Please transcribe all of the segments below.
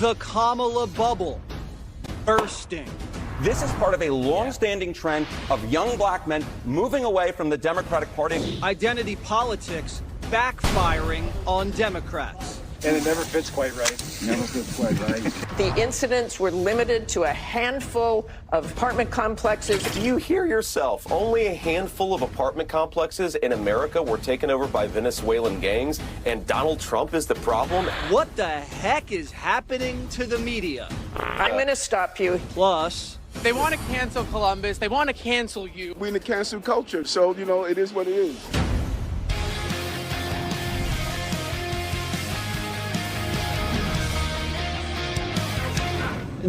The Kamala bubble bursting. This is part of a long-standing trend of young black men moving away from the Democratic Party. Identity politics backfiring on Democrats. And it never fits quite right. Never fits quite right. The incidents were limited to a handful of apartment complexes. Do you hear yourself? Only a handful of apartment complexes in America were taken over by Venezuelan gangs, and Donald Trump is the problem? What the heck is happening to the media? I'm going to stop you. Plus, they want to cancel Columbus. They want to cancel you. We're in the cancel culture, so, it is what it is.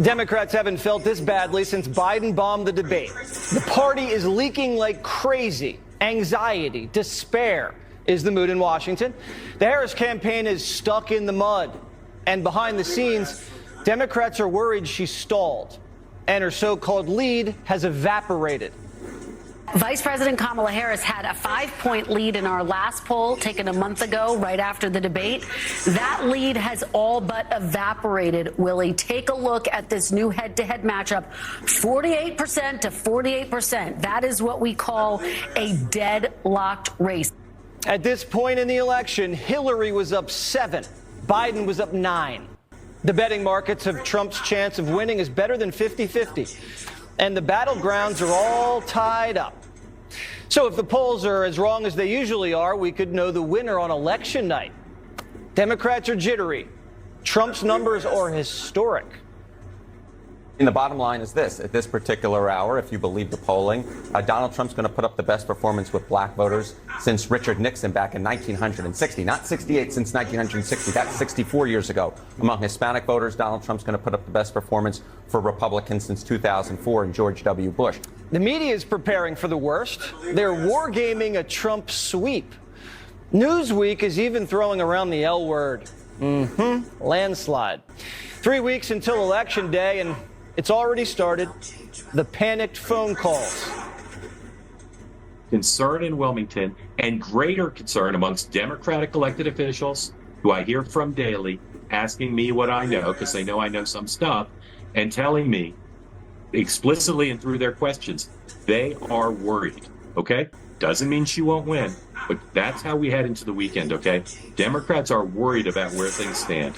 Democrats haven't felt this badly since Biden bombed the debate. The party is leaking like crazy. Anxiety, despair is the mood in Washington. The Harris campaign is stuck in the mud. And behind the scenes, Democrats are worried she's stalled and her so-called lead has evaporated. Vice President Kamala Harris had a 5-point lead in our last poll taken a month ago, right after the debate. That lead has all but evaporated, Willie. Take a look at this new head-to-head matchup. 48% to 48%. That is what we call a deadlocked race. At this point in the election, Hillary was up 7. Biden was up 9. The betting markets have Trump's chance of winning is better than 50-50. And the battlegrounds are all tied up. So if the polls are as wrong as they usually are, we could know the winner on election night. Democrats are jittery. Trump's numbers are historic. And the bottom line is this. At this particular hour, if you believe the polling, Donald Trump's going to put up the best performance with black voters since Richard Nixon back in 1960. Not 68, since 1960. That's 64 years ago. Among Hispanic voters, Donald Trump's going to put up the best performance for Republicans since 2004 and George W. Bush. The media is preparing for the worst. They're wargaming a Trump sweep. Newsweek is even throwing around the L word. Landslide. 3 weeks until Election Day, and it's already started. The panicked phone calls. Concern in Wilmington and greater concern amongst Democratic elected officials who I hear from daily, asking me what I know, because they know I know some stuff, and telling me explicitly and through their questions, they are worried, okay? Doesn't mean she won't win, but that's how we head into the weekend, okay? Democrats are worried about where things stand.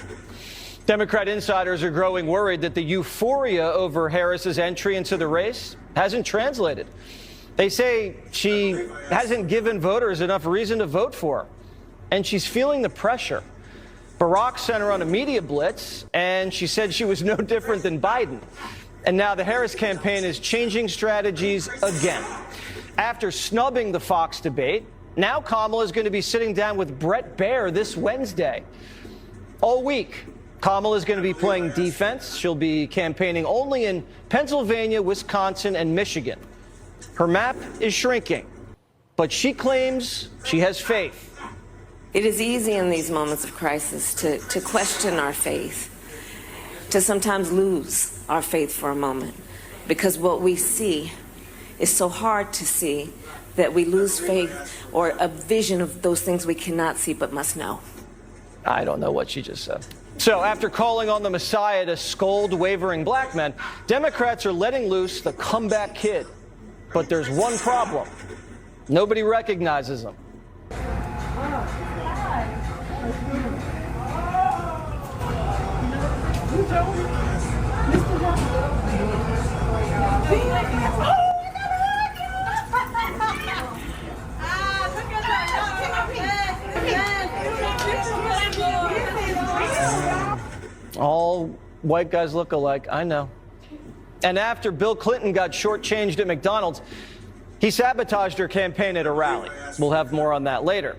Democrat insiders are growing worried that the euphoria over Harris's entry into the race hasn't translated. They say she hasn't given voters enough reason to vote for her, and she's feeling the pressure. Barack sent her on a media blitz, and she said she was no different than Biden. And now the Harris campaign is changing strategies again. After snubbing the Fox debate, now Kamala is going to be sitting down with Bret Baier this Wednesday. All week, Kamala is going to be playing defense. She'll be campaigning only in Pennsylvania, Wisconsin, and Michigan. Her map is shrinking, but she claims she has faith. It is easy in these moments of crisis to question our faith, to sometimes lose our faith for a moment, because what we see is so hard to see that we lose faith or a vision of those things we cannot see but must know. I don't know what she just said. So after calling on the Messiah to scold wavering black men, Democrats are letting loose the comeback kid. But there's one problem. Nobody recognizes him. All white guys look alike, I know. And after Bill Clinton got shortchanged at McDonald's, he sabotaged her campaign at a rally. We'll have more on that later.